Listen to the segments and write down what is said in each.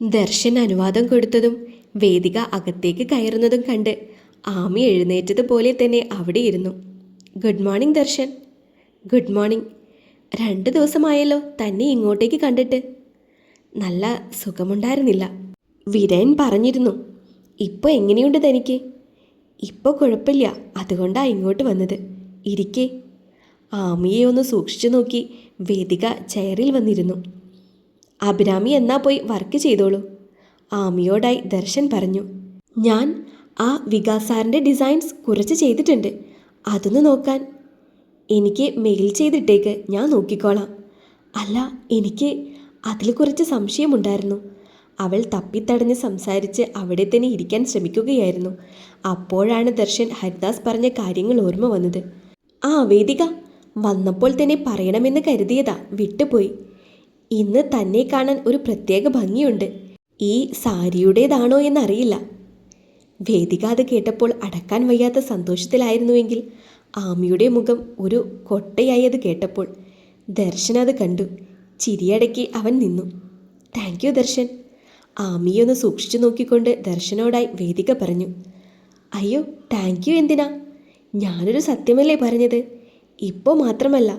ദർശൻ അനുവാദം കൊടുത്തതും വേദിക അകത്തേക്ക് കയറുന്നതും കണ്ട് ആമി എഴുന്നേറ്റതുപോലെ തന്നെ അവിടെ ഇരുന്നു. Good morning Darshan. Good morning. 2 ദിവസമായല്ലോ തന്നെ ഇങ്ങോട്ടേക്ക് കണ്ടിട്ട്. നല്ല സുഖമുണ്ടായിരുന്നില്ല. വിരയൻ പറഞ്ഞിരുന്നു. ഇപ്പോൾ എങ്ങനെയുണ്ട് തനിക്ക്? ഇപ്പോൾ കുഴപ്പമില്ല, അതുകൊണ്ടാണ് ഇങ്ങോട്ട് വന്നത്. ഇരിക്കേ. ആമിയെ ഒന്ന് സൂക്ഷിച്ചു നോക്കി വേദിക ചെയറിൽ വന്നിരുന്നു. അഭിരാമി എന്നാ പോയി വർക്ക് ചെയ്തോളൂ, ആമിയോടായി ദർശൻ പറഞ്ഞു. ഞാൻ ആ വികാസ് സാറിൻ്റെ ഡിസൈൻസ് കുറച്ച് ചെയ്തിട്ടുണ്ട്, അതൊന്ന് നോക്കാൻ. എനിക്ക് മെയിൽ ചെയ്തിട്ടേക്ക്, ഞാൻ നോക്കിക്കോളാം. അല്ല, എനിക്ക് അതിൽ കുറച്ച് സംശയമുണ്ടായിരുന്നു. അവൾ തപ്പിത്തടഞ്ഞ് സംസാരിച്ച് അവിടെ തന്നെ ഇരിക്കാൻ ശ്രമിക്കുകയായിരുന്നു. അപ്പോഴാണ് ദർശൻ ഹരിദാസ് പറഞ്ഞ കാര്യങ്ങൾ ഓർമ്മ വന്നത്. ആ വേദിക, വന്നപ്പോൾ തന്നെ പറയണമെന്ന് കരുതിയതാ, വിട്ടുപോയി. ഇന്ന് തന്നെ കാണാൻ ഒരു പ്രത്യേക ഭംഗിയുണ്ട്. ഈ സാരിയുടേതാണോ എന്നറിയില്ല. വേദിക അത് കേട്ടപ്പോൾ അടക്കാൻ വയ്യാത്ത സന്തോഷത്തിലായിരുന്നുവെങ്കിൽ ആമിയുടെ മുഖം ഒരു കൊട്ടയായി അത് കേട്ടപ്പോൾ ദർശൻ അത് കണ്ടു. ചിരിയടക്കി അവൻ നിന്നു. Thank you Darshan. ആമിയൊന്ന് സൂക്ഷിച്ചു നോക്കിക്കൊണ്ട് ദർശനോടായി വേദിക പറഞ്ഞു. അയ്യോ, താങ്ക് യു എന്തിനാ? ഞാനൊരു സത്യമല്ലേ പറഞ്ഞത്. ഇപ്പോൾ മാത്രമല്ല,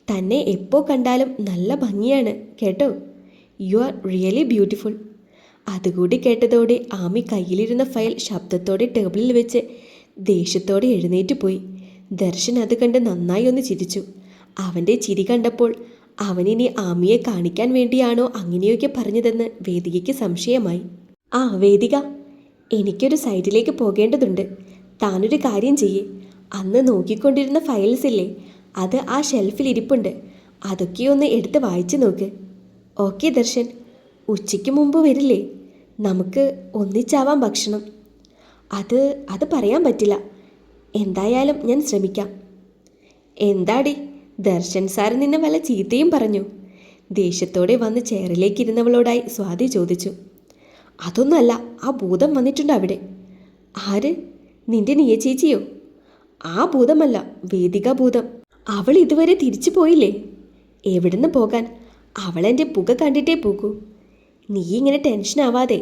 തന്നെ എപ്പോൾ കണ്ടാലും നല്ല ഭംഗിയാണ് കേട്ടോ. You are really beautiful. അതുകൂടി കേട്ടതോടെ ആമി കയ്യിലിരുന്ന ഫയൽ ശബ്ദത്തോടെ ടേബിളിൽ വെച്ച് ദേഷ്യത്തോടെ എഴുന്നേറ്റ് പോയി. ദർശൻ അത് കണ്ട് നന്നായി ഒന്ന് ചിരിച്ചു. അവൻ്റെ ചിരി കണ്ടപ്പോൾ അവനിനി ആമിയെ കാണിക്കാൻ വേണ്ടിയാണോ അങ്ങനെയൊക്കെ പറഞ്ഞതെന്ന് വേദികയ്ക്ക് സംശയമായി. ആ വേദിക, എനിക്കൊരു സൈഡിലേക്ക് പോകേണ്ടതുണ്ട്. താനൊരു കാര്യം ചെയ്യേ. അന്ന് നോക്കിക്കൊണ്ടിരുന്ന ഫയൽസ് ഇല്ലേ, അത് ആ ഷെൽഫിൽ ഇരിപ്പുണ്ട്. അതൊക്കെ ഒന്ന് എടുത്ത് വായിച്ചു നോക്ക്. ഓക്കെ ദർശൻ. ഉച്ചയ്ക്ക് മുമ്പ് വരില്ലേ? നമുക്ക് ഒന്നിച്ചാവാം ഭക്ഷണം. അത് പറയാൻ പറ്റില്ല. എന്തായാലും ഞാൻ ശ്രമിക്കാം. എന്താടി, ദർശൻ സാർ നിന്നെ വല്ല ചീത്തയും പറഞ്ഞു? ദേഷ്യത്തോടെ വന്ന് ചെയറിലേക്കിരുന്നവളോടായി സ്വാതി ചോദിച്ചു. അതൊന്നുമല്ല, ആ ഭൂതം വന്നിട്ടുണ്ട് അവിടെ. ആര്? നിന്റെ നീയ ചേച്ചിയോ? ആ ഭൂതമല്ല, വേദിക ഭൂതം. അവൾ ഇതുവരെ തിരിച്ചു പോയില്ലേ? എവിടുന്ന് പോകാൻ? അവളെൻ്റെ പുക കണ്ടിട്ടേ പോകൂ. നീ ഇങ്ങനെ ടെൻഷനാവാതെ.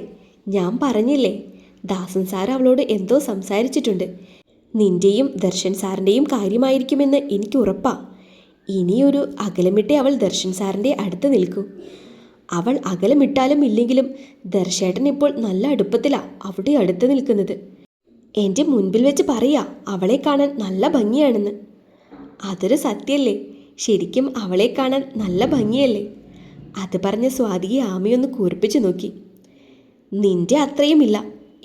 ഞാൻ പറഞ്ഞില്ലേ, ദാസൻ സാർ അവളോട് എന്തോ സംസാരിച്ചിട്ടുണ്ട്. നിന്റെയും ദർശൻ സാറിൻ്റെയും കാര്യമായിരിക്കുമെന്ന് എനിക്ക് ഉറപ്പാ. ഇനിയൊരു അകലമിട്ടേ അവൾ ദർശൻ സാറിൻ്റെ അടുത്ത് നിൽക്കൂ. അവൾ അകലമിട്ടാലും ഇല്ലെങ്കിലും ദർശേട്ടൻ ഇപ്പോൾ നല്ല അടുപ്പത്തിലാ അവിടെ അടുത്ത് നിൽക്കുന്നത്. എൻ്റെ മുൻപിൽ വെച്ച് പറയാ അവളെ കാണാൻ നല്ല ഭംഗിയാണെന്ന്. അതൊരു സത്യല്ലേ? ശരിക്കും അവളെ കാണാൻ നല്ല ഭംഗിയല്ലേ? അത് പറഞ്ഞ സ്വാതിയെ ആമയൊന്ന് കൂർപ്പിച്ചു നോക്കി. നിന്റെ അത്രയുമില്ല,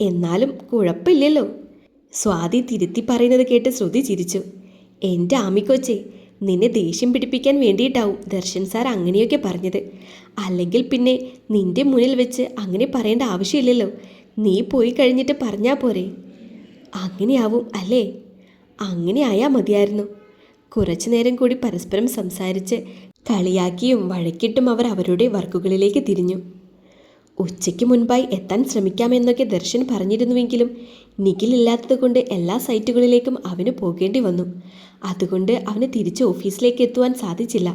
എന്നാലും കുഴപ്പമില്ലല്ലോ. സ്വാതി തിരുത്തി പറയുന്നത് കേട്ട് ശ്രുതി ചിരിച്ചു. എൻ്റെ ആമിക്കൊച്ചേ, നിന്നെ ദേഷ്യം പിടിപ്പിക്കാൻ വേണ്ടിയിട്ടാവും ദർശൻ സാർ അങ്ങനെയൊക്കെ പറഞ്ഞത്. അല്ലെങ്കിൽ പിന്നെ നിന്റെ മുന്നിൽ വെച്ച് അങ്ങനെ പറയേണ്ട ആവശ്യമില്ലല്ലോ. നീ പോയി കഴിഞ്ഞിട്ട് പറഞ്ഞാൽ പോരെ? അങ്ങനെയാവും അല്ലേ? അങ്ങനെ ആയാൽ മതിയായിരുന്നു. കുറച്ചു നേരം കൂടി പരസ്പരം സംസാരിച്ച് കളിയാക്കിയും വഴക്കിട്ടും അവർ അവരുടെ വർക്കുകളിലേക്ക് തിരിഞ്ഞു. ഉച്ചയ്ക്ക് മുൻപായി എത്താൻ ശ്രമിക്കാമെന്നൊക്കെ ദർശൻ പറഞ്ഞിരുന്നുവെങ്കിലും നിഖിലില്ലാത്തത് കൊണ്ട് എല്ലാ സൈറ്റുകളിലേക്കും അവന് പോകേണ്ടി വന്നു. അതുകൊണ്ട് അവന് തിരിച്ച് ഓഫീസിലേക്ക് എത്തുവാൻ സാധിച്ചില്ല.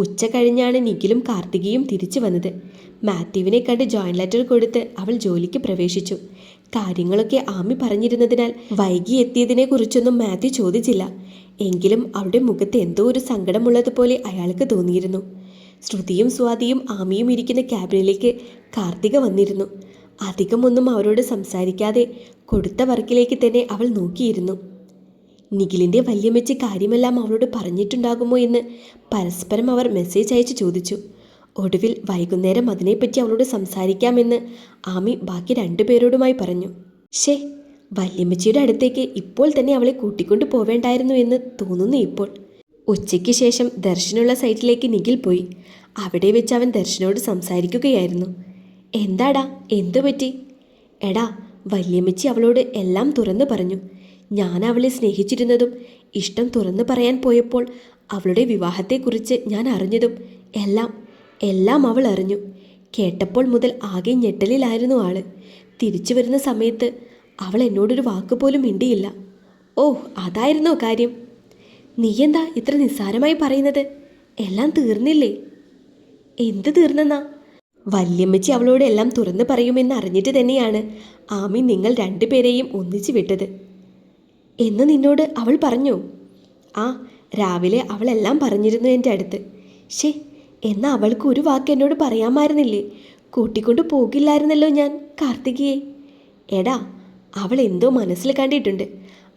ഉച്ച കഴിഞ്ഞാണ് നിഖിലും കാർത്തികയും തിരിച്ചു വന്നത്. മാത്യുവിനെ കണ്ട് ജോയിൻ ലെറ്റർ കൊടുത്ത് അവൾ ജോലിക്ക് പ്രവേശിച്ചു. കാര്യങ്ങളൊക്കെ ആമി പറഞ്ഞിരുന്നതിനാൽ വൈകി എത്തിയതിനെ കുറിച്ചൊന്നും മാത്യു ചോദിച്ചില്ല. എങ്കിലും അവളുടെ മുഖത്ത് എന്തോ ഒരു സങ്കടമുള്ളതുപോലെ അയാൾക്ക് തോന്നിയിരുന്നു. ശ്രുതിയും സ്വാതിയും ആമിയും ഇരിക്കുന്ന ക്യാബിനിലേക്ക് കാർത്തിക വന്നിരുന്നു. അധികമൊന്നും അവരോട് സംസാരിക്കാതെ കൊടുത്ത വർക്കിലേക്ക് തന്നെ അവൾ നോക്കിയിരുന്നു. നിഖിലിൻ്റെ വല്യമ്മച്ചി കാര്യമെല്ലാം അവളോട് പറഞ്ഞിട്ടുണ്ടാകുമോ എന്ന് പരസ്പരം അവർ മെസ്സേജ് അയച്ച് ചോദിച്ചു. ഒടുവിൽ വൈകുന്നേരം അതിനെപ്പറ്റി അവളോട് സംസാരിക്കാമെന്ന് ആമി ബാക്കി 2 പേരോടുമായി പറഞ്ഞു. ഷേ, വല്യമ്മച്ചിയുടെ അടുത്തേക്ക് ഇപ്പോൾ തന്നെ അവളെ കൂട്ടിക്കൊണ്ടു പോവേണ്ടായിരുന്നു എന്ന് തോന്നുന്നു ഇപ്പോൾ. ഉച്ചയ്ക്ക് ശേഷം ദർശനുള്ള സൈറ്റിലേക്ക് നിഖിൽ പോയി. അവിടെ വെച്ച് അവൻ ദർശനോട് സംസാരിക്കുകയായിരുന്നു. എന്താടാ, എന്തു പറ്റി? എടാ, വല്യമ്മച്ചി അവളോട് എല്ലാം തുറന്നു പറഞ്ഞു. ഞാൻ അവളെ സ്നേഹിച്ചിരുന്നതും ഇഷ്ടം തുറന്നു പറയാൻ പോയപ്പോൾ അവളുടെ വിവാഹത്തെക്കുറിച്ച് ഞാൻ അറിഞ്ഞതും എല്ലാം അവൾ അറിഞ്ഞു. കേട്ടപ്പോൾ മുതൽ ആകെ ഞെട്ടലിലായിരുന്നു ആള്. തിരിച്ചു വരുന്ന സമയത്ത് അവൾ എന്നോടൊരു വാക്കുപോലും മിണ്ടിയില്ല. ഓ, അതായിരുന്നോ കാര്യം? നീ എന്താ ഇത്ര നിസ്സാരമായി പറയുന്നത്? എല്ലാം തീർന്നില്ലേ? എന്ത് തീർന്നെന്നാ? വല്യമ്മച്ചി അവളോട് എല്ലാം തുറന്നു പറയുമെന്ന് അറിഞ്ഞിട്ട് തന്നെയാണ് ആമി നിങ്ങൾ രണ്ടുപേരെയും ഒന്നിച്ചു വിട്ടത് എന്ന് നിന്നോട് അവൾ പറഞ്ഞോ? ആ, രാവിലെ അവളെല്ലാം പറഞ്ഞിരുന്നു എൻ്റെ അടുത്ത്. ശേ, എന്നാൽ അവൾക്ക് ഒരു വാക്ക് എന്നോട് പറയാമായിരുന്നില്ലേ? കൂട്ടിക്കൊണ്ട് പോകില്ലായിരുന്നല്ലോ ഞാൻ കാർത്തികയെ. എടാ, അവൾ എന്തോ മനസ്സിൽ കണ്ടിട്ടുണ്ട്.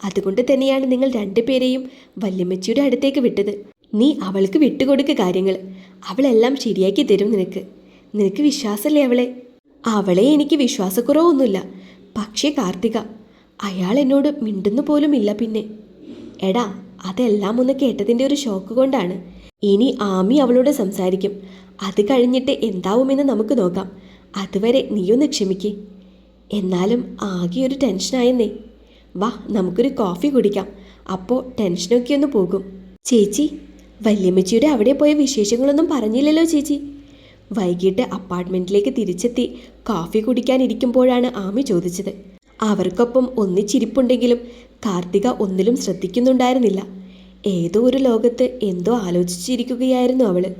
അതുകൊണ്ട് തന്നെയാണ് നിങ്ങൾ രണ്ടുപേരെയും വല്യമ്മച്ചിയുടെ അടുത്തേക്ക് വിട്ടത്. നീ അവൾക്ക് വിട്ടുകൊടുക്കുക കാര്യങ്ങൾ. അവളെല്ലാം ശരിയാക്കി തരും നിനക്ക് വിശ്വാസമല്ലേ അവളെ? അവളെ എനിക്ക് വിശ്വാസക്കുറവൊന്നുമില്ല. പക്ഷേ കാർത്തിക, അയാൾ എന്നോട് മിണ്ടുന്നു പോലുമില്ല. പിന്നെ എടാ, അതെല്ലാം ഒന്ന് കേട്ടതിൻ്റെ ഒരു ഷോക്ക് കൊണ്ടാണ്. ഇനി ആമി അവളോട് സംസാരിക്കും. അത് കഴിഞ്ഞിട്ട് എന്താവുമെന്ന് നമുക്ക് നോക്കാം. അതുവരെ നീയൊന്ന് ക്ഷമിക്കേ. എന്നാലും ആകെ ഒരു ടെൻഷനായെന്നേ. വാ, നമുക്കൊരു കോഫി കുടിക്കാം. അപ്പോൾ ടെൻഷനൊക്കെ ഒന്ന് പോകും. ചേച്ചി, വല്യമ്മച്ചിയുടെ അവിടെ പോയ വിശേഷങ്ങളൊന്നും പറഞ്ഞില്ലല്ലോ ചേച്ചി. വൈകിട്ട് അപ്പാർട്ട്മെൻറ്റിലേക്ക് തിരിച്ചെത്തി കോഫി കുടിക്കാനിരിക്കുമ്പോഴാണ് ആമി ചോദിച്ചത്. അവർക്കൊപ്പം ഒന്നിച്ചിരിപ്പുണ്ടെങ്കിലും കാർത്തിക ഒന്നിലും ശ്രദ്ധിക്കുന്നുണ്ടായിരുന്നില്ല. ഏതോ ഒരു ലോകത്ത് എന്തോ ആലോചിച്ചിരിക്കുകയായിരുന്നു അവള്.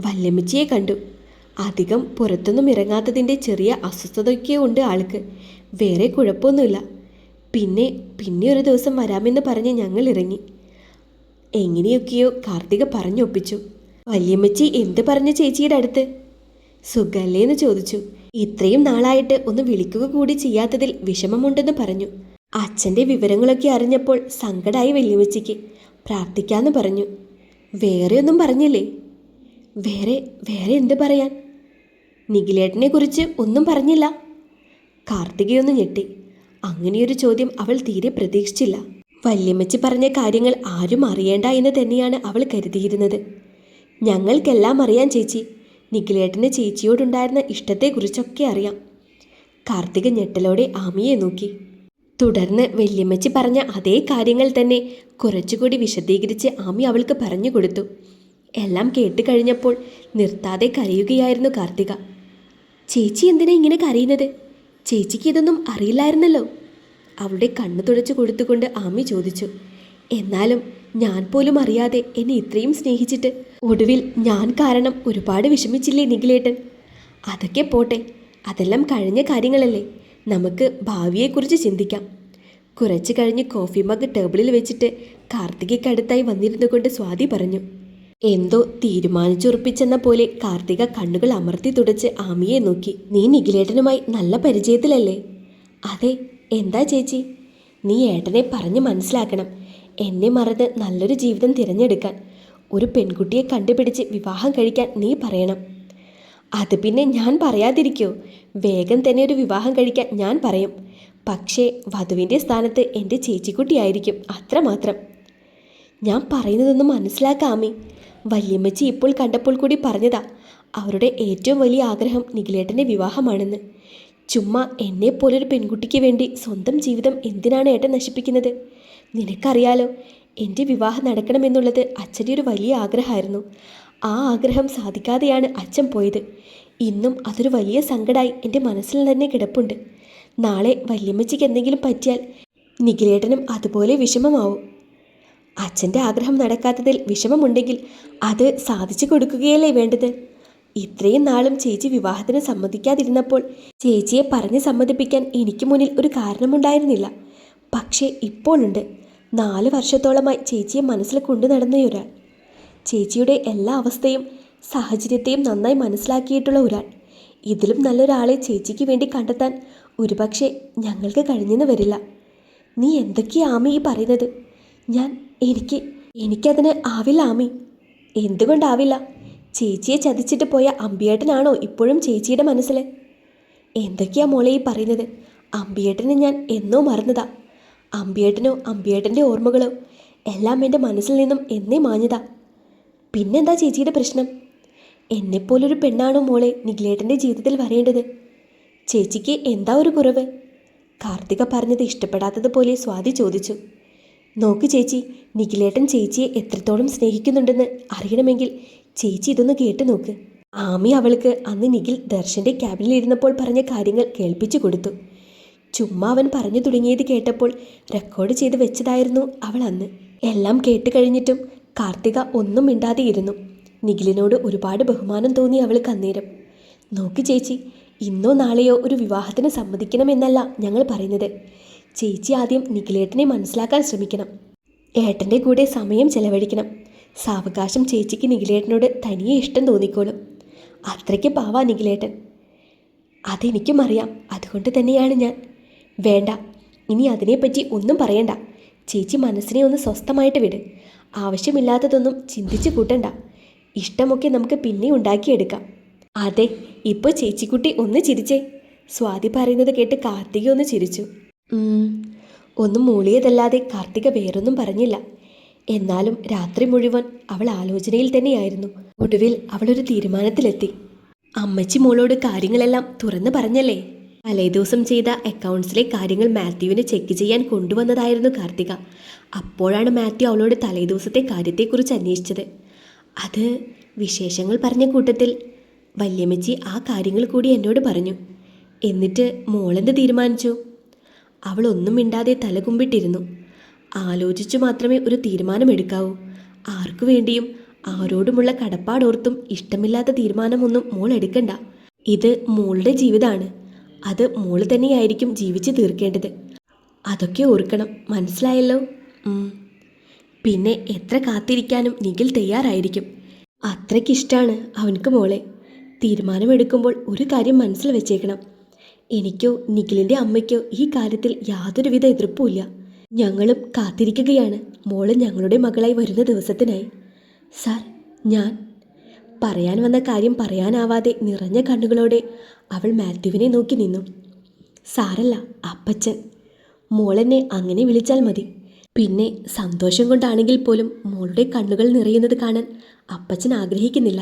വല്യമ്മച്ചിയെ കണ്ടു. അധികം പുറത്തൊന്നും ഇറങ്ങാത്തതിൻ്റെ ചെറിയ അസ്വസ്ഥതയൊക്കെ ഉണ്ട് ആൾക്ക്. വേറെ കുഴപ്പമൊന്നുമില്ല. പിന്നെ ഒരു ദിവസം വരാമെന്ന് പറഞ്ഞ് ഞങ്ങൾ ഇറങ്ങി. എങ്ങനെയൊക്കെയോ കാർത്തിക പറഞ്ഞൊപ്പിച്ചു. വല്യമ്മച്ചി എന്ത് പറഞ്ഞു ചേച്ചിയുടെ അടുത്ത്? സുഖല്ലേന്ന് ചോദിച്ചു. ഇത്രയും നാളായിട്ട് ഒന്ന് വിളിക്കുക കൂടി ചെയ്യാത്തതിൽ വിഷമമുണ്ടെന്ന് പറഞ്ഞു. അച്ഛൻ്റെ വിവരങ്ങളൊക്കെ അറിഞ്ഞപ്പോൾ സങ്കടമായി വല്യമ്മച്ചിക്ക്. പ്രാർത്ഥിക്കാമെന്ന് പറഞ്ഞു. വേറെ ഒന്നും പറഞ്ഞില്ലേ? വേറെ എന്ത് പറയാൻ? നിഖിലേട്ടനെ കുറിച്ച് ഒന്നും പറഞ്ഞില്ല? കാർത്തികയൊന്ന് ഞെട്ടി. അങ്ങനെയൊരു ചോദ്യം അവൾ തീരെ പ്രതീക്ഷിച്ചില്ല. വല്യമ്മച്ചി പറഞ്ഞ കാര്യങ്ങൾ ആരും അറിയേണ്ട എന്ന് തന്നെയാണ് അവൾ കരുതിയിരുന്നത്. ഞങ്ങൾക്കെല്ലാം അറിയാം ചേച്ചി. നിഖിലേട്ടന് ചേച്ചിയോടുണ്ടായിരുന്ന ഇഷ്ടത്തെക്കുറിച്ചൊക്കെ അറിയാം. കാർത്തിക ഞെട്ടലോടെ ആമിയെ നോക്കി. തുടർന്ന് വല്യമ്മച്ചി പറഞ്ഞ അതേ കാര്യങ്ങൾ തന്നെ കുറച്ചുകൂടി വിശദീകരിച്ച് ആമി അവൾക്ക് പറഞ്ഞു കൊടുത്തു. എല്ലാം കേട്ട് കഴിഞ്ഞപ്പോൾ നിർത്താതെ കരയുകയായിരുന്നു കാർത്തിക. ചേച്ചി എന്തിനാ ഇങ്ങനെ കരയുന്നത്? ചേച്ചിക്ക് ഇതൊന്നും അറിയില്ലായിരുന്നല്ലോ. അവളുടെ കണ്ണു തുടച്ചു കൊടുത്തുകൊണ്ട് ആമി ചോദിച്ചു. എന്നാലും ഞാൻ പോലും അറിയാതെ എന്നെ ഇത്രയും സ്നേഹിച്ചിട്ട് ഒടുവിൽ ഞാൻ കാരണം ഒരുപാട് വിഷമിച്ചില്ലേ നിഖിലേട്ടൻ? അതൊക്കെ പോട്ടെ, അതെല്ലാം കഴിഞ്ഞ കാര്യങ്ങളല്ലേ. നമുക്ക് ഭാവിയെക്കുറിച്ച് ചിന്തിക്കാം. കുറച്ച് കഴിഞ്ഞ് കോഫി മഗ് ടേബിളിൽ വെച്ചിട്ട് കാർത്തികയ്ക്കടുത്തായി വന്നിരുന്നു കൊണ്ട് സ്വാതി പറഞ്ഞു. എന്തോ തീരുമാനിച്ചുറപ്പിച്ചെന്ന പോലെ കാർത്തിക കണ്ണുകൾ അമർത്തി തുടച്ച് ആമിയെ നോക്കി. നീ നിഖിലേട്ടനുമായി നല്ല പരിചയത്തിലല്ലേ? അതെ. എന്താ ചേച്ചി? നീ ഏട്ടനെ പറഞ്ഞ് മനസ്സിലാക്കണം. എന്നെ മറന്ന് നല്ലൊരു ജീവിതം തിരഞ്ഞെടുക്കാൻ, ഒരു പെൺകുട്ടിയെ കണ്ടുപിടിച്ച് വിവാഹം കഴിക്കാൻ നീ പറയണം. അത് പിന്നെ ഞാൻ പറയാതിരിക്കോ? വേഗം തന്നെ ഒരു വിവാഹം കഴിക്കാൻ ഞാൻ പറയും. പക്ഷേ വധുവിൻ്റെ സ്ഥാനത്ത് എൻ്റെ ചേച്ചിക്കുട്ടിയായിരിക്കും, അത്രമാത്രം. ഞാൻ പറയുന്നതൊന്നും മനസ്സിലാക്കാമേ. വല്യമ്മച്ചി ഇപ്പോൾ കണ്ടപ്പോൾ കൂടി പറഞ്ഞതാ അവരുടെ ഏറ്റവും വലിയ ആഗ്രഹം നിഖിലേട്ടൻ്റെ വിവാഹമാണെന്ന്. ചുമ്മാ എന്നെപ്പോലൊരു പെൺകുട്ടിക്ക് വേണ്ടി സ്വന്തം ജീവിതം എന്തിനാണ് ഏട്ടൻ നശിപ്പിക്കുന്നത്? നിനക്കറിയാലോ, എൻ്റെ വിവാഹം നടക്കണമെന്നുള്ളത് അച്ഛൻ്റെ ഒരു വലിയ ആഗ്രഹമായിരുന്നു. ആ ആഗ്രഹം സാധിക്കാതെയാണ് അച്ഛൻ പോയത്. ഇന്നും അതൊരു വലിയ സങ്കടമായി എൻ്റെ മനസ്സിൽ തന്നെ കിടപ്പുണ്ട്. നാളെ വല്യമ്മച്ചിക്ക് എന്തെങ്കിലും പറ്റിയാൽ നിഖിലേട്ടനും അതുപോലെ വിഷമമാവും. അച്ഛൻ്റെ ആഗ്രഹം നടക്കാത്തതിൽ വിഷമമുണ്ടെങ്കിൽ അത് സാധിച്ചു കൊടുക്കുകയല്ലേ വേണ്ടത്? ഇത്രയും നാളും ചേച്ചി വിവാഹത്തിന് സമ്മതിക്കാതിരുന്നപ്പോൾ ചേച്ചിയെ പറഞ്ഞ് സമ്മതിപ്പിക്കാൻ എനിക്ക് മുന്നിൽ ഒരു കാരണമുണ്ടായിരുന്നില്ല. പക്ഷേ ഇപ്പോഴുണ്ട്. 4 വർഷത്തോളമായി ചേച്ചിയെ മനസ്സിൽ കൊണ്ടു നടന്നയൊരാൾ. ചേച്ചിയുടെ എല്ലാ അവസ്ഥയും സാഹചര്യത്തെയും നന്നായി മനസ്സിലാക്കിയിട്ടുള്ള ഒരാൾ. ഇതിലും നല്ലൊരാളെ ചേച്ചിക്ക് വേണ്ടി കണ്ടെത്താൻ ഒരുപക്ഷെ ഞങ്ങൾക്ക് കഴിഞ്ഞെന്ന് വരില്ല. നീ എന്തൊക്കെയാ ആമി ഈ പറയുന്നത്? എനിക്കതിന് ആവില്ല ആമി. എന്തുകൊണ്ടാവില്ല? ചേച്ചിയെ ചതിച്ചിട്ട് പോയ അമ്പിയേട്ടനാണോ ഇപ്പോഴും ചേച്ചിയുടെ മനസ്സിൽ? എന്തൊക്കെയാ മോളെ ഈ പറയുന്നത്? അമ്പിയേട്ടനെ ഞാൻ എന്നോ മറന്നതാ. അമ്പിയേട്ടനോ അമ്പിയേട്ടൻ്റെ ഓർമ്മകളോ എല്ലാം എൻ്റെ മനസ്സിൽ നിന്നും എന്നേ മാഞ്ഞതാ. പിന്നെന്താ ചേച്ചിയുടെ പ്രശ്നം? എന്നെപ്പോലൊരു പെണ്ണാണോ മോളെ നിഖിലേട്ടൻ്റെ ജീവിതത്തിൽ വരേണ്ടത്? ചേച്ചിക്ക് എന്താ ഒരു കുറവ്? കാർത്തിക പറഞ്ഞത് ഇഷ്ടപ്പെടാത്തതുപോലെ സ്വാതി ചോദിച്ചു. നോക്ക് ചേച്ചി, നിഖിലേട്ടൻ ചേച്ചിയെ എത്രത്തോളം സ്നേഹിക്കുന്നുണ്ടെന്ന് അറിയണമെങ്കിൽ ചേച്ചി ഇതൊന്ന് കേട്ടു നോക്ക്. ആമി അവൾക്ക് അന്ന് നിഖിൽ ദർശൻ്റെ ക്യാബിനിലിരുന്നപ്പോൾ പറഞ്ഞ കാര്യങ്ങൾ കേൾപ്പിച്ചു കൊടുത്തു. ചുമ്മാ അവൻ പറഞ്ഞു തുടങ്ങിയത് കേട്ടപ്പോൾ റെക്കോർഡ് ചെയ്ത് വെച്ചതായിരുന്നു അവൾ അന്ന്. എല്ലാം കേട്ട് കഴിഞ്ഞിട്ടും കാർത്തിക ഒന്നും മിണ്ടാതെ ഇരുന്നു. നിഖിലിനോട് ഒരുപാട് ബഹുമാനം തോന്നി അവൾക്ക് അന്നേരം. നോക്ക് ചേച്ചി, ഇന്നോ നാളെയോ ഒരു വിവാഹത്തിന് സമ്മതിക്കണമെന്നല്ല ഞങ്ങൾ പറയുന്നത്. ചേച്ചി ആദ്യം നിഖിലേട്ടനെ മനസ്സിലാക്കാൻ ശ്രമിക്കണം. ഏട്ടൻ്റെ കൂടെ സമയം ചെലവഴിക്കണം. സാവകാശം ചേച്ചിക്ക് നിഖിലേട്ടനോട് തനിയെ ഇഷ്ടം തോന്നിക്കോളും. അത്രയ്ക്ക് പാവാ നിഖിലേട്ടൻ. അതെനിക്കും അറിയാം. അതുകൊണ്ട് തന്നെയാണ് ഞാൻ. വേണ്ട, ഇനി അതിനെപ്പറ്റി ഒന്നും പറയണ്ട. ചേച്ചി മനസ്സിനെ ഒന്ന് സ്വസ്ഥമായിട്ട് വിട്. ആവശ്യമില്ലാത്തതൊന്നും ചിന്തിച്ചു കൂട്ടണ്ട. ഇഷ്ടമൊക്കെ നമുക്ക് പിന്നെ ഉണ്ടാക്കിയെടുക്കാം. അതെ, ഇപ്പോൾ ചേച്ചിക്കുട്ടി ഒന്ന് ചിരിച്ചേ. സ്വാതി പറയുന്നത് കേട്ട് കാർത്തിക ഒന്ന് ചിരിച്ചു. ഒന്നും മൂളിയതല്ലാതെ കാർത്തിക വേറൊന്നും പറഞ്ഞില്ല. എന്നാലും രാത്രി മുഴുവൻ അവൾ ആലോചനയിൽ തന്നെയായിരുന്നു. ഒടുവിൽ അവളൊരു തീരുമാനത്തിലെത്തി. അമ്മച്ചി മോളോട് കാര്യങ്ങളെല്ലാം തുറന്നു പറഞ്ഞല്ലേ? തലേദിവസം ചെയ്ത അക്കൗണ്ട്സിലെ കാര്യങ്ങൾ മാത്യുവിനെ ചെക്ക് ചെയ്യാൻ കൊണ്ടുവന്നതായിരുന്നു കാർത്തിക. അപ്പോഴാണ് മാത്യു അവളോട് തലേദിവസത്തെ കാര്യത്തെക്കുറിച്ച് അന്വേഷിച്ചത്. അത് വിശേഷങ്ങൾ പറഞ്ഞ കൂട്ടത്തിൽ വല്യമ്മച്ചി ആ കാര്യങ്ങൾ കൂടി എന്നോട് പറഞ്ഞു. എന്നിട്ട് മോളെന്ത് തീരുമാനിച്ചു? അവൾ ഒന്നും മിണ്ടാതെ തലകുമ്പിട്ടിരുന്നു. ആലോചിച്ചു മാത്രമേ ഒരു തീരുമാനമെടുക്കാവൂ. ആർക്കു വേണ്ടിയും ആരോടുമുള്ള കടപ്പാടോർത്തും ഇഷ്ടമില്ലാത്ത തീരുമാനമൊന്നും മോൾ എടുക്കണ്ട. ഇത് മോളുടെ ജീവിതമാണ്. അത് മോള് തന്നെയായിരിക്കും ജീവിച്ച് തീർക്കേണ്ടത്. അതൊക്കെ ഓർക്കണം, മനസ്സിലായല്ലോ? പിന്നെ എത്ര കാത്തിരിക്കാനും നിഖിൽ തയ്യാറായിരിക്കും. അത്രയ്ക്കിഷ്ടമാണ് അവനക്ക് മോളെ. തീരുമാനമെടുക്കുമ്പോൾ ഒരു കാര്യം മനസ്സിൽ വെച്ചേക്കണം. എനിക്കോ നിഖിലിൻ്റെ അമ്മയ്ക്കോ ഈ കാര്യത്തിൽ യാതൊരുവിധ എതിർപ്പുമില്ല. ഞങ്ങളും കാത്തിരിക്കുകയാണ് മോള് ഞങ്ങളുടെ മകളായി വരുന്ന ദിവസത്തിനായി. സാർ, ഞാൻ പറയാൻ വന്ന കാര്യം പറയാനാവാതെ നിറഞ്ഞ കണ്ണുകളോടെ അവൾ മാത്യുവിനെ നോക്കി നിന്നു. സാരല്ല അപ്പച്ചൻ, മോളെന്നെ അങ്ങനെ വിളിച്ചാൽ മതി. പിന്നെ സന്തോഷം കൊണ്ടാണെങ്കിൽ പോലും മോളുടെ കണ്ണുകൾ നിറയുന്നത് കാണാൻ അപ്പച്ചൻ ആഗ്രഹിക്കുന്നില്ല.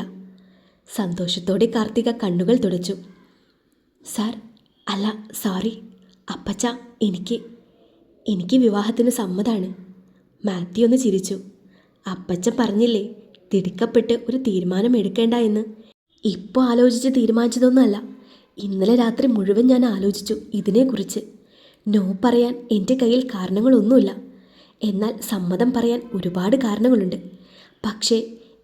സന്തോഷത്തോടെ കാർത്തിക കണ്ണുകൾ തുടച്ചു. സാർ, അല്ല സോറി അപ്പച്ച, എനിക്ക് വിവാഹത്തിന് സമ്മതാണ്. മാത്യു ഒന്ന് ചിരിച്ചു. അപ്പച്ചൻ പറഞ്ഞില്ലേ തിടുക്കപ്പെട്ട് ഒരു തീരുമാനം എടുക്കേണ്ട എന്ന്. ഇപ്പോൾ ആലോചിച്ച് തീരുമാനിച്ചതൊന്നുമല്ല. ഇന്നലെ രാത്രി മുഴുവൻ ഞാൻ ആലോചിച്ചു ഇതിനെക്കുറിച്ച്. നോ പറയാൻ എൻ്റെ കയ്യിൽ കാരണങ്ങളൊന്നുമില്ല. എന്നാൽ സമ്മതം പറയാൻ ഒരുപാട് കാരണങ്ങളുണ്ട്. പക്ഷേ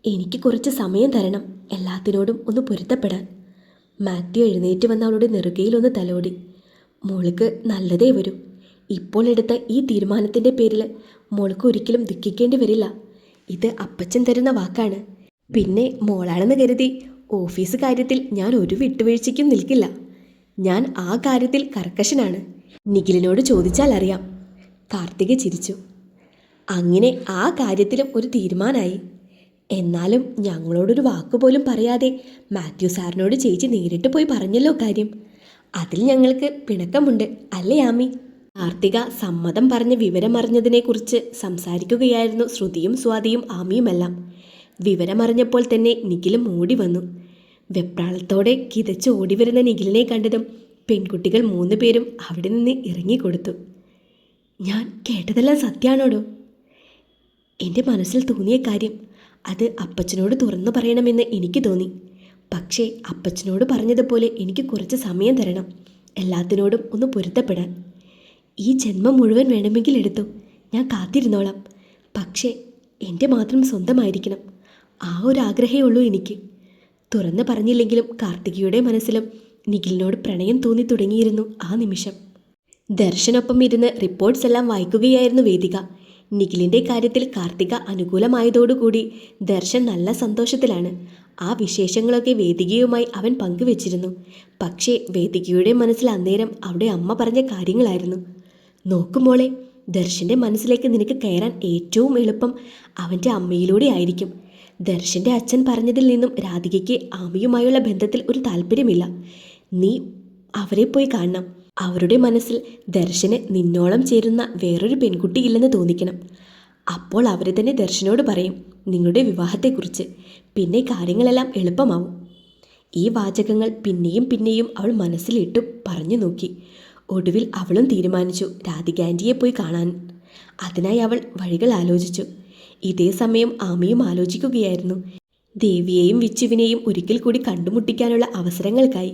എനിക്ക് കുറച്ച് സമയം തരണം എല്ലാത്തിനോടും ഒന്ന് പൊരുത്തപ്പെടാൻ. മാത്യു എഴുന്നേറ്റ് വന്ന അവളുടെ നെറുകയിലൊന്ന് തലോടി. മോൾക്ക് നല്ലതേ വരൂ. ഇപ്പോൾ എടുത്ത ഈ തീരുമാനത്തിൻ്റെ പേരിൽ മോൾക്ക് ഒരിക്കലും ദുഃഖിക്കേണ്ടി വരില്ല. ഇത് അപ്പച്ചൻ തരുന്ന വാക്കാണ്. പിന്നെ മോളാണെന്ന് കരുതി ഓഫീസ് കാര്യത്തിൽ ഞാൻ ഒരു വിട്ടുവീഴ്ചയ്ക്കും നിൽക്കില്ല. ഞാൻ ആ കാര്യത്തിൽ കർക്കശനാണ്. നിഖിലിനോട് ചോദിച്ചാൽ അറിയാം. കാർത്തിക ചിരിച്ചു. അങ്ങനെ ആ കാര്യത്തിലും ഒരു തീരുമാനമായി. എന്നാലും ഞങ്ങളോടൊരു വാക്കുപോലും പറയാതെ മാത്യു സാറിനോട് ചേച്ചി നേരിട്ട് പോയി പറഞ്ഞല്ലോ കാര്യം. അതിൽ ഞങ്ങൾക്ക് പിണക്കമുണ്ട് അല്ലേ ആമി? കാർത്തിക സമ്മതം പറഞ്ഞ് വിവരമറിഞ്ഞതിനെക്കുറിച്ച് സംസാരിക്കുകയായിരുന്നു ശ്രുതിയും സ്വാതിയും ആമിയുമെല്ലാം. വിവരമറിഞ്ഞപ്പോൾ തന്നെ നിഖിലും ഓടി വന്നു. വെപ്രാളത്തോടെ കിതച്ച് ഓടിവരുന്ന നിഖിലിനെ കണ്ടതും പെൺകുട്ടികൾ 3 പേരും അവിടെ നിന്ന് ഇറങ്ങിക്കൊടുത്തു. ഞാൻ കേട്ടതെല്ലാം സത്യാണോടോ? എൻ്റെ മനസ്സിൽ തോന്നിയ കാര്യം അത് അപ്പച്ചനോട് തുറന്നു പറയണമെന്ന് എനിക്ക് തോന്നി. പക്ഷേ അപ്പച്ചനോട് പറഞ്ഞതുപോലെ എനിക്ക് കുറച്ച് സമയം തരണം, എല്ലാത്തിനോടും ഒന്ന് പൊരുത്തപ്പെടാൻ. ഈ ജന്മം മുഴുവൻ വേണമെങ്കിൽ എടുത്തു, ഞാൻ കാത്തിരുന്നോളാം. പക്ഷേ എൻ്റെ മാത്രം സ്വന്തമായിരിക്കണം. ആ ഒരു ആഗ്രഹമേ ഉള്ളൂ എനിക്ക്. തുറന്നു പറഞ്ഞില്ലെങ്കിലും കാർത്തികയുടെ മനസ്സിലും നിഖിലിനോട് പ്രണയം തോന്നി തുടങ്ങിയിരുന്നു ആ നിമിഷം. ദർശനൊപ്പം ഇരുന്ന് റിപ്പോർട്ട്സ് എല്ലാം വായിക്കുകയായിരുന്നു വേദിക. നിഖിലിൻ്റെ കാര്യത്തിൽ കാർത്തിക അനുകൂലമായതോടുകൂടി ദർശൻ നല്ല സന്തോഷത്തിലാണ്. ആ വിശേഷങ്ങളൊക്കെ വേദികയുമായി അവൻ പങ്കുവച്ചിരുന്നു. പക്ഷേ വേദികയുടെ മനസ്സിൽ അന്നേരം അവിടെ അമ്മ പറഞ്ഞ കാര്യങ്ങളായിരുന്നു. നോക്കുമോളെ, ദർശൻ്റെ മനസ്സിലേക്ക് നിനക്ക് കയറാൻ ഏറ്റവും എളുപ്പം അവൻ്റെ അമ്മയിലൂടെ ആയിരിക്കും. ദർശൻ്റെ അച്ഛൻ പറഞ്ഞതിൽ നിന്നും രാധികയ്ക്ക് ആമിയുമായുള്ള ബന്ധത്തിൽ ഒരു താല്പര്യമില്ല. നീ അവരെ പോയി കാണണം. അവരുടെ മനസ്സിൽ ദർശന് നിന്നോളം ചേരുന്ന വേറൊരു പെൺകുട്ടിയില്ലെന്ന് തോന്നിക്കണം. അപ്പോൾ അവർ തന്നെ ദർശനോട് പറയും നിങ്ങളുടെ വിവാഹത്തെക്കുറിച്ച്. പിന്നെ കാര്യങ്ങളെല്ലാം എളുപ്പമാവും. ഈ വാചകങ്ങൾ പിന്നെയും പിന്നെയും അവൾ മനസ്സിലിട്ടു പറഞ്ഞു നോക്കി. ഒടുവിൽ അവളും തീരുമാനിച്ചു രാധിക ആൻറ്റിയെ പോയി കാണാൻ. അതിനായി അവൾ വഴികൾ ആലോചിച്ചു. ഇതേ സമയം ആമിയും ആലോചിക്കുകയായിരുന്നു. ദേവിയെയും വിച്ചുവിനെയും ഒരിക്കൽ കൂടി കണ്ടുമുട്ടിക്കാനുള്ള അവസരങ്ങൾക്കായി.